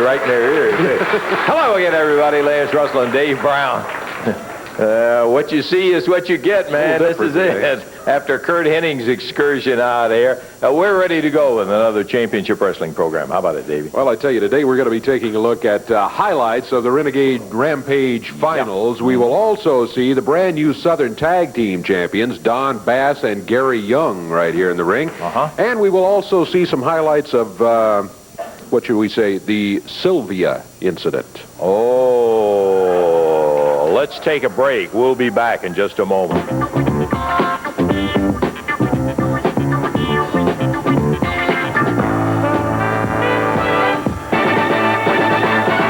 right in their ears. Hello again, everybody. Lance Russell and Dave Brown. What you see is what you get, man. This is it. After Curt Hennig's excursion out here, we're ready to go with another championship wrestling program. How about it, Davey? Well, I tell you, today we're going to be taking a look at highlights of the Renegade Rampage finals. We will also see the brand new Southern Tag Team champions, Don Bass and Gary Young, right here in the ring. And we will also see some highlights of, what should we say, the Sylvia incident. Oh, let's take a break. We'll be back in just a moment.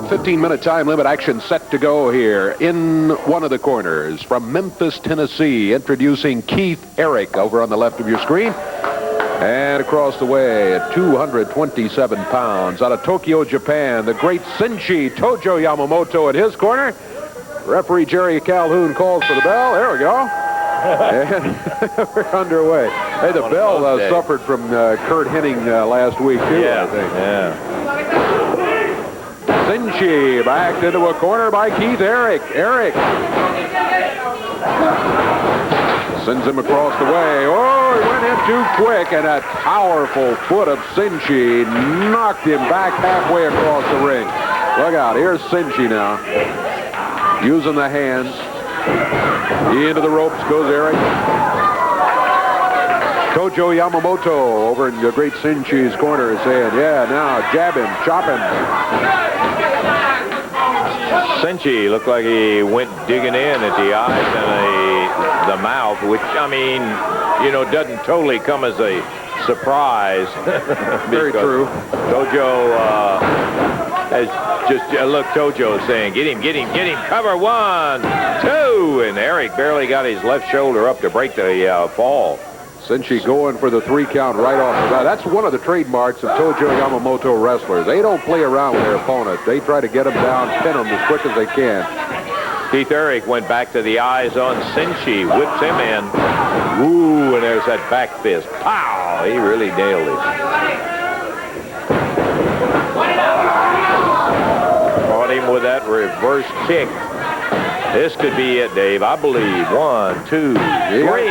15-minute time limit action set to go here in one of the corners from Memphis, Tennessee, introducing Keith Eric over on the left of your screen. And across the way at 227 pounds out of Tokyo, Japan, the Great Senshe, Tojo Yamamoto at his corner. Referee Jerry Calhoun calls for the bell. There we go. And we're underway. Hey, the bell suffered from Curt Hennig last week, too, I think. Yeah. Senshe backed into a corner by Keith Eric. Eric sends him across the way. Oh, he went in too quick, and that powerful foot of Senshe knocked him back halfway across the ring. Look out, here's Senshe now. Using the hands. Into the ropes goes Eric. Tojo Yamamoto over in the Great Senshe's corner is saying, yeah, now jab him, chop him. Senshe looked like he went digging in at the eyes and the mouth, which, I mean, you know, doesn't totally come as a surprise. Very true. Tojo has just, look, Tojo saying, get him, cover 1, 2, and Eric barely got his left shoulder up to break the fall. Senshe going for the 3 count right off the bat. That's one of the trademarks of Tojo Yamamoto wrestlers. They don't play around with their opponent. They try to get them down, pin them as quick as they can. Keith Eric went back to the eyes on Senshe, whips him in. Ooh, and there's that back fist. Pow! He really nailed it. Caught him with that reverse kick. This could be it, Dave. I believe. 1, 2, 3.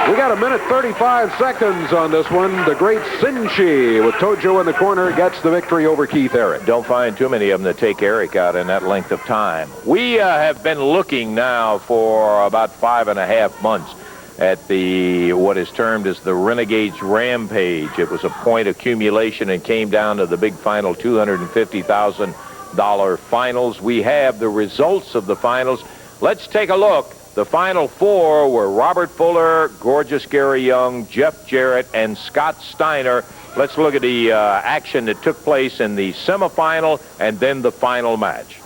We got 1:35 seconds on this one. The Great Senshe with Tojo in the corner gets the victory over Keith Eric. Don't find too many of them to take Eric out in that length of time. We have been looking now for about 5.5 months at the what is termed as the Renegades Rampage. It was a point accumulation and came down to the big final $250,000 finals. We have the results of the finals. Let's take a look. The final 4 were Robert Fuller, Gorgeous Gary Young, Jeff Jarrett, and Scott Steiner. Let's look at the action that took place in the semifinal and then the final match.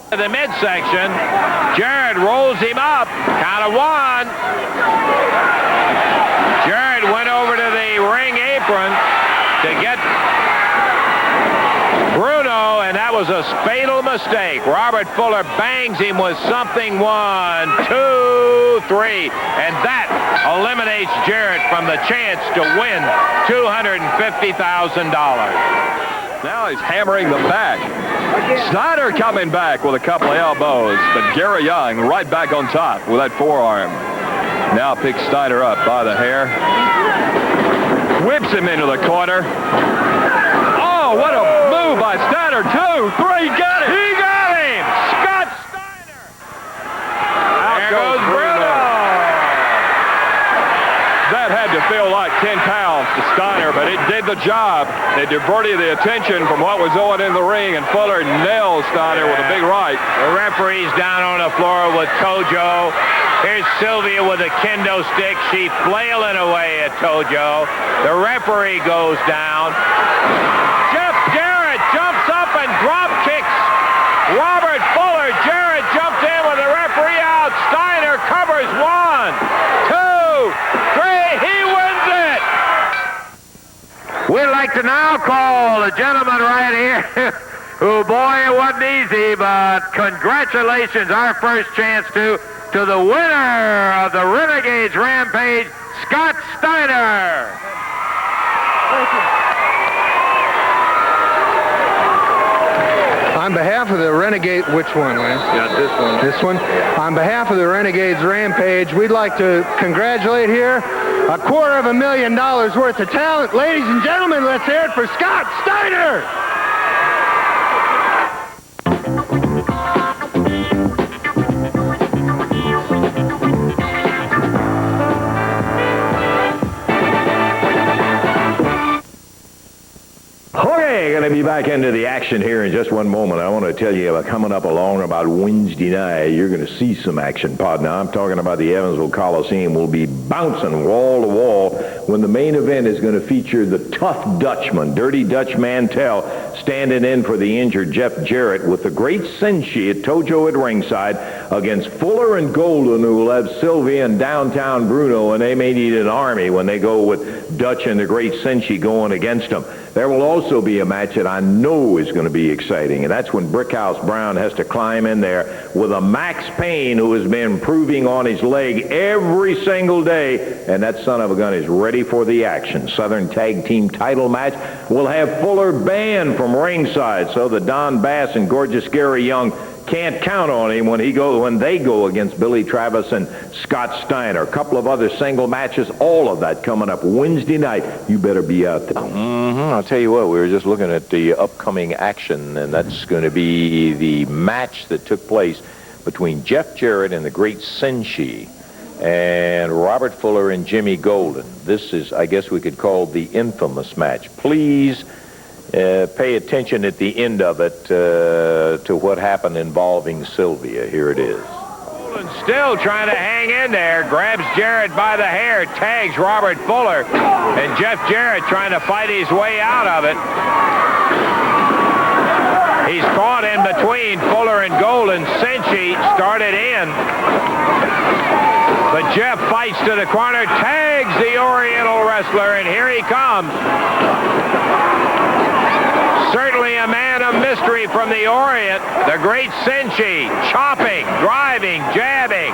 The midsection, Jarrett rolls him up. Count of 1. Jarrett went over to the ring apron to get Bruno, and that was a fatal mistake. Robert Fuller bangs him with something. 1, 2, 3, and that eliminates Jarrett from the chance to win $250,000. Now he's hammering the back. Steiner coming back with a couple of elbows, but Gary Young right back on top with that forearm. Now picks Steiner up by the hair. Whips him into the corner. Oh, what a move by Steiner. 2, 3, got it. He got him. Scott Steiner. There goes Bruno. That had to feel like 10 pounds to Steiner, but it did the job. It diverted the attention from what was going in the ring, and Fuller nails Steiner with a big right. The referee's down on the floor with Tojo. Here's Sylvia with a kendo stick. She's flailing away at Tojo. The referee goes down. Jeff Jarrett jumps up and drop kicks Robert Fuller. Jarrett jumped in with the referee out. Steiner covers 1, 2, 3. He wins it. We'd like to now call the gentleman right here. Oh boy, it wasn't easy, but congratulations, our first chance to the winner of the Renegades Rampage, Scott Steiner. On behalf of the Renegade, which one, Lance? Yeah, this one. This one. On behalf of the Renegades Rampage, we'd like to congratulate here $250,000 worth of talent. Ladies and gentlemen, let's hear it for Scott Steiner. Okay, going to be back into the action here in just one moment. I want to tell you coming up along about Wednesday night, you're going to see some action, partner. I'm talking about the Evansville Coliseum. We'll be bouncing wall to wall when the main event is going to feature the tough Dutchman, Dirty Dutch Mantell, standing in for the injured Jeff Jarrett with the Great Senshe at Tojo at ringside against Fuller and Golden, who will have Sylvia and Downtown Bruno, and they may need an army when they go with Dutch and the Great Senshe going against them. There will also be a match that I know is going to be exciting, and that's when Brickhouse Brown has to climb in there with a Max Payne who has been improving on his leg every single day, and that son of a gun is ready for the action. Southern Tag Team title match will have Fuller banned from ringside, so the Don Bass and Gorgeous Gary Young can't count on him when they go against Billy Travis and Scott Steiner. A couple of other single matches, all of that coming up Wednesday night. You better be out there. I'll tell you what, we were just looking at the upcoming action, and that's going to be the match that took place between Jeff Jarrett and the Great Senshe and Robert Fuller and Jimmy Golden. This is, I guess we could call the infamous match. Please pay attention at the end of it to what happened involving Sylvia. Here it is. Golden still trying to hang in there, grabs Jarrett by the hair, tags Robert Fuller, and Jeff Jarrett trying to fight his way out of it. He's caught in between Fuller and Golden. Senshe started in, but Jeff fights to the corner, tags the Oriental wrestler, and here he comes. Certainly a man of mystery from the Orient, the Great Senshe, chopping, driving, jabbing.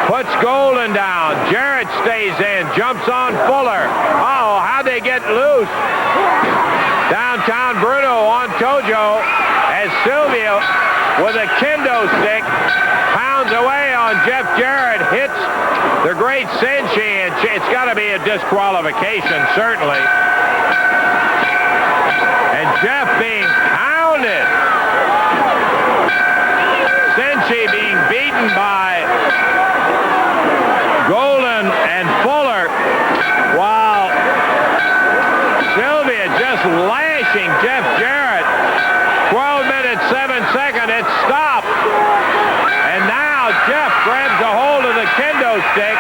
Puts Golden down. Jarrett stays in, jumps on Fuller. Oh, how'd they get loose? Downtown Bruno on Tojo as Sylvia with a kendo stick pounds away on Jeff Jarrett, hits the Great Senshe, and it's got to be a disqualification, certainly. Jeff being pounded. Senshe being beaten by Golden and Fuller, while Sylvia just lashing Jeff Jarrett. 12 minutes, 7 seconds, it's stopped. And now Jeff grabs a hold of the kendo stick,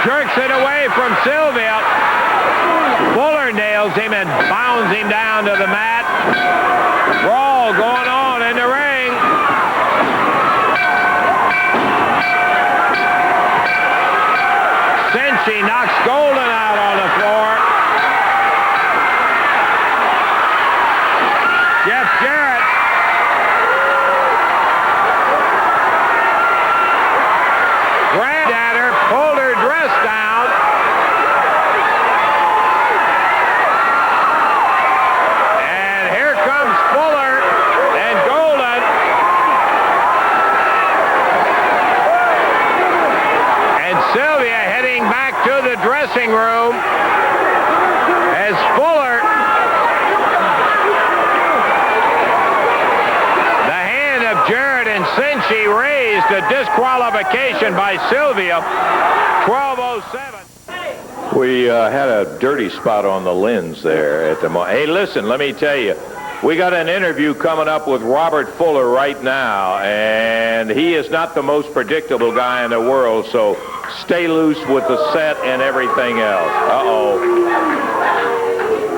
jerks it away from Sylvia. Fuller nails him and bounds him down to the mat. Brawl going on in the ring. Senshe knocks Golden out on the floor. Jeff Jarrett grabbed at her, pulled her dress down. Dressing room as Fuller, the hand of Jarrett and Senshe raised, a disqualification by Sylvia. 12:07. We had a dirty spot on the lens there at the moment. Hey, listen, let me tell you, we got an interview coming up with Robert Fuller right now, and he is not the most predictable guy in the world, so stay loose with the set and everything else. Uh-oh.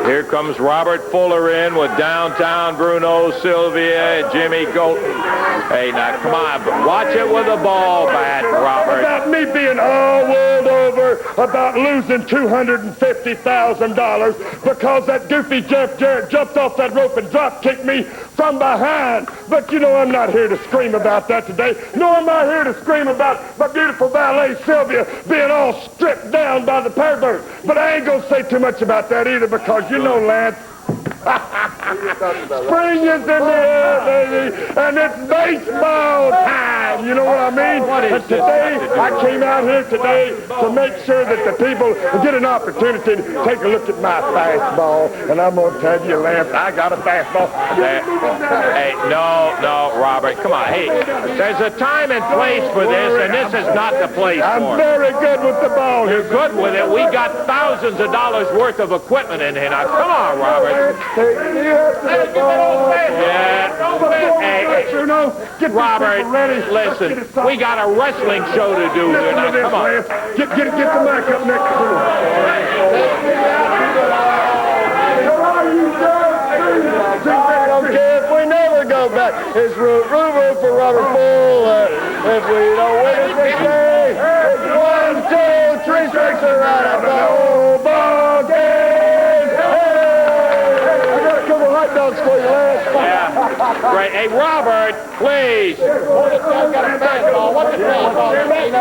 Here comes Robert Fuller in with Downtown Bruno, Sylvia, Jimmy Golden. Hey, now, come on. Watch it with a ball bat, Robert. About me being all world over about losing $250,000 because that goofy Jeff Jarrett jumped off that rope and drop kicked me from behind. But, you know, I'm not here to scream about that today, nor am I here to scream about my beautiful ballet, Sylvia, being all stripped down by the pervert. But I ain't going to say too much about that either because, you know, Lance, Spring is in the air, baby, and it's baseball time. You know what I mean? And today, I came out here today to make sure that the people get an opportunity to take a look at my fastball. And I'm going to tell you, Lance, I got a fastball. Hey, no, Robert. Come on. Hey, there's a time and place for this, and this is not the place I'm for it. very good with the ball. You're good with it. We got thousands of dollars worth of equipment in here. Now, come on, Robert. Hey, Robert, listen, we got a wrestling show to do here. Now, come on. Get the mic up next to me. Okay, if we never go back, it's root for Robert Fuller. If we don't win it this day, it's 1, 2, 3 strikes are out of the whole ball game. Hey! I got a couple hot dogs for you, Lance. Yeah, great. Hey, Robert, please.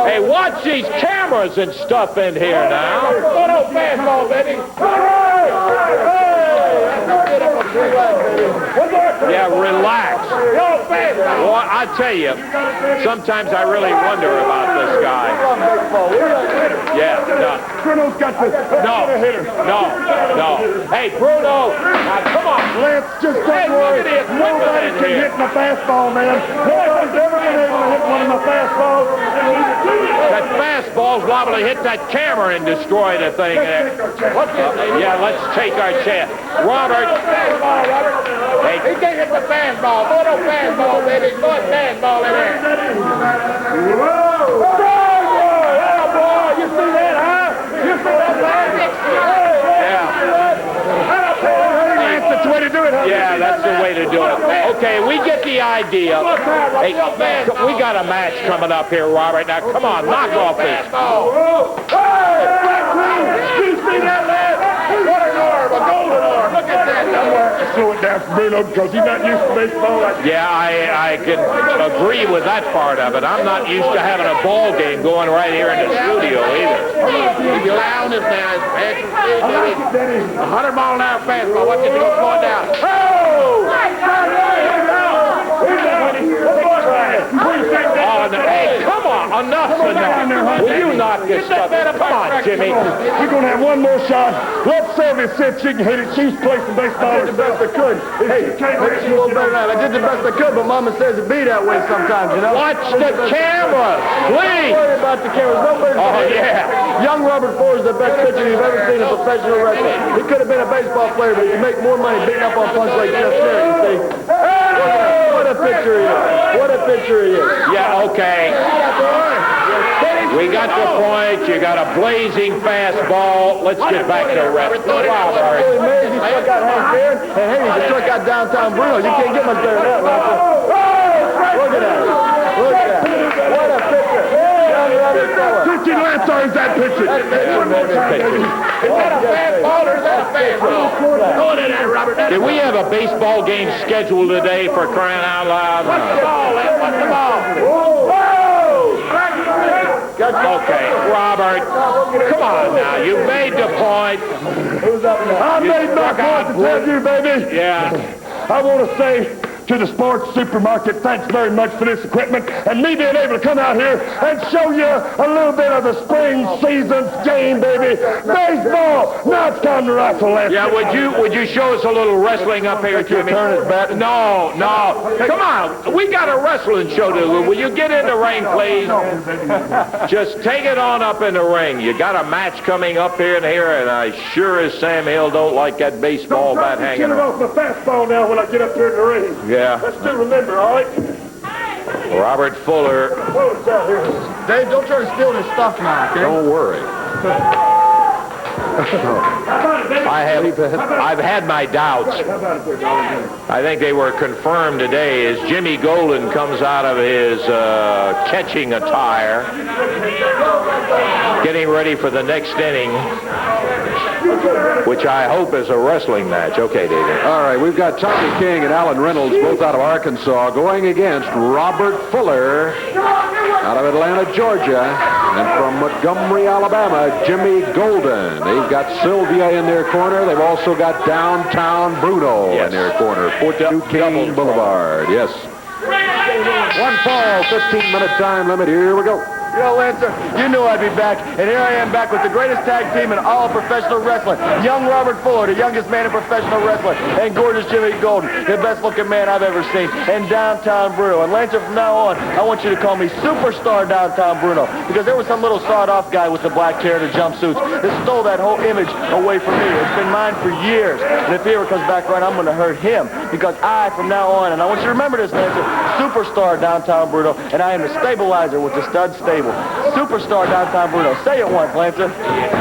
Hey, watch these cameras and stuff in here now. Fastball, baby. Yeah, relax. Well, I tell you, sometimes I really wonder about this guy. Yeah, no. Bruno's got the hitter. No. Hey, Bruno, now come on. Lance, just don't worry. Nobody can hit my fastball, man. Nobody's ever been able to hit one of my fastballs. That fastball's liable to hit that camera and destroy the thing. Yeah, let's take our chance. Robert. Hey, he can't hit the fastball. Put a fastball, baby. Put fastball in there. Whoa! Yeah, boy. You see that, huh? You see that, man? Yeah. That's the way to do it, huh? Yeah, that's the way to do it. Okay, we get the idea. Hey, we got a match coming up here, Robert. Now, come on, knock off this. Hey! You see that, lad? What an arm, a golden arm. Look at that. Slow it down for Bruno because he's not used to baseball. Yeah, I can agree with that part of it. I'm not used to having a ball game going right here in the studio either. You allow this now, it's 100 mile an hour fastball. Watch it go slow it down. Hey, come on, enough. Will you knock this stuff? Come on, Jimmy. We're going to have one more shot. Let Sylvia see if she can hit it. She's played some baseball. I did the best I could. Hey, she a little better than I did the best I could, but Mama says it be that way sometimes, you know? Watch the cameras, please. Don't worry about the cameras. Oh, yeah. Young Robert Fuller is the best pitcher you've ever seen in professional wrestling. He could have been a baseball player, but he could make more money beating up on punch like Jeff Jarrett, you see? What a pitcher he is. What a pitcher he is. Yeah, okay. We got the point. You got a blazing fastball. Let's get back to Robert. Really amazing. He struck out Hank Beard, and Hennig just struck out downtown Bruno. You can't get much better than that, Lance. Look at that. Look at that. What a pitcher. Young Robert Fuller. 50 Lancers, that pitcher. Is that a fastball or is that a fastball? Go in there, Robert. Did we have a baseball game scheduled today for crying out loud? What's the ball, man? What's the ball? Okay, Robert, come on now. You made the point. I made my point to tell you, baby. Yeah. I want to say to the sports supermarket, thanks very much for this equipment and me being able to come out here and show you a little bit of the spring season's game, baby. Baseball. Now it's time to wrestle. Yeah, would you show us a little wrestling up here, Jimmy? Turn it back. No. Come on. We got a wrestling show to do. Will you get in the ring, please? Just take it on up in the ring. You got a match coming up here, and I sure as Sam Hill don't like that baseball bat hanging Get it around. off my fastball now when I get up here in the ring. Yeah. Let's do remember, all right? Robert Fuller. Dave, don't try to steal this stuff now, okay? Don't worry. I've had my doubts. I think they were confirmed today as Jimmy Golden comes out of his catching attire, getting ready for the next inning, which I hope is a wrestling match. Okay, David. All right, we've got Tommy King and Alan Reynolds, both out of Arkansas, going against Robert Fuller out of Atlanta, Georgia. And from Montgomery, Alabama, Jimmy Golden. They've got Sylvia in their corner. They've also got Downtown Bruno in their corner. 42 King Boulevard. Yes. One fall, 15-minute time limit. Here we go. Yo, Lancer, you knew I'd be back, and here I am back with the greatest tag team in all of professional wrestling. Young Robert Fuller, the youngest man in professional wrestling, and gorgeous Jimmy Golden, the best-looking man I've ever seen, and Downtown Bruno. And Lancer, from now on, I want you to call me Superstar Downtown Bruno, because there was some little sawed-off guy with the black hair and the jumpsuits that stole that whole image away from me. It's been mine for years, and if he ever comes back around, I'm going to hurt him, because I, from now on, and I want you to remember this, Lancer, Superstar Downtown Bruno, and I am the stabilizer with the stud stable. Superstar Downtown Bruno. Say it once, Lancer.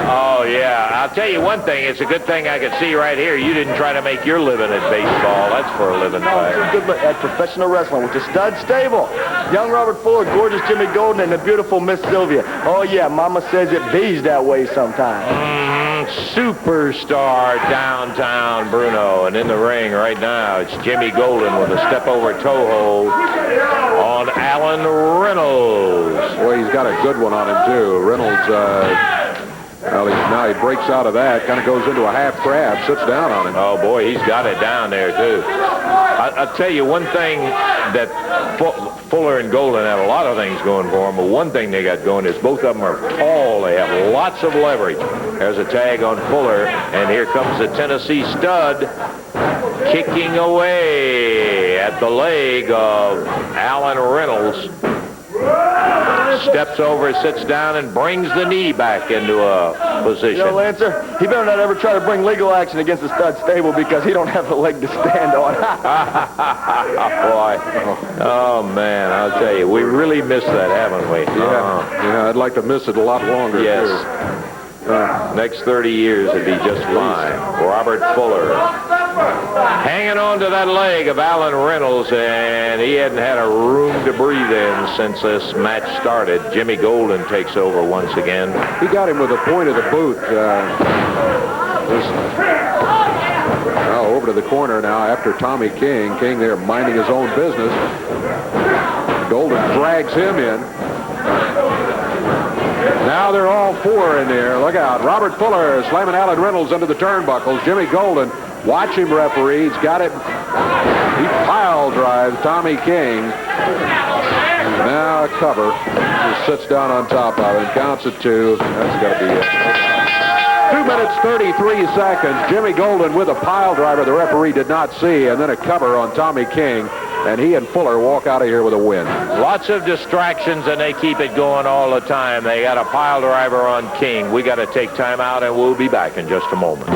Oh, yeah. I'll tell you one thing. It's a good thing I could see right here. You didn't try to make your living at baseball. That's for a living. No, it's a good look at professional wrestling with the stud stable. Young Robert Fuller, gorgeous Jimmy Golden, and the beautiful Miss Sylvia. Oh, yeah, Mama says it bees that way sometimes. Superstar Downtown Bruno. And in the ring right now, it's Jimmy Golden with a step-over toe hold on Alan Reynolds. Boy, he's got a good one on him, too. Reynolds, now he breaks out of that, kind of goes into a half crab, sits down on him. Oh, boy, he's got it down there, too. I'll tell you one thing that Fuller and Golden have a lot of things going for them, but one thing they got going is both of them are tall. They have lots of leverage. There's a tag on Fuller, and here comes the Tennessee Stud kicking away at the leg of Alan Reynolds. Steps over, sits down, and brings the knee back into a position. You know, Lancer, he better not ever try to bring legal action against the stud stable because he don't have a leg to stand on. Boy. Oh, man, I'll tell you, we really missed that, haven't we? Yeah, I'd like to miss it a lot longer, yes. too. Next 30 years would be just fine. Robert Fuller hanging on to that leg of Alan Reynolds, and he hadn't had a room to breathe in since this match started. Jimmy Golden takes over once again. He got him with the point of the boot. Now over to the corner now after Tommy King. King there minding his own business. Golden drags him in. Now they're all four in there. Look out. Robert Fuller slamming Alan Reynolds into the turnbuckles. Jimmy Golden, watch him, referee. He's got it. He pile drives Tommy King. Now a cover. Just sits down on top of him. Counts at 2. That's got to be it. 2 minutes, 33 seconds. Jimmy Golden with a pile driver the referee did not see, and then a cover on Tommy King. And he and Fuller walk out of here with a win. Lots of distractions, and they keep it going all the time. They got a pile driver on King. We got to take time out, and we'll be back in just a moment.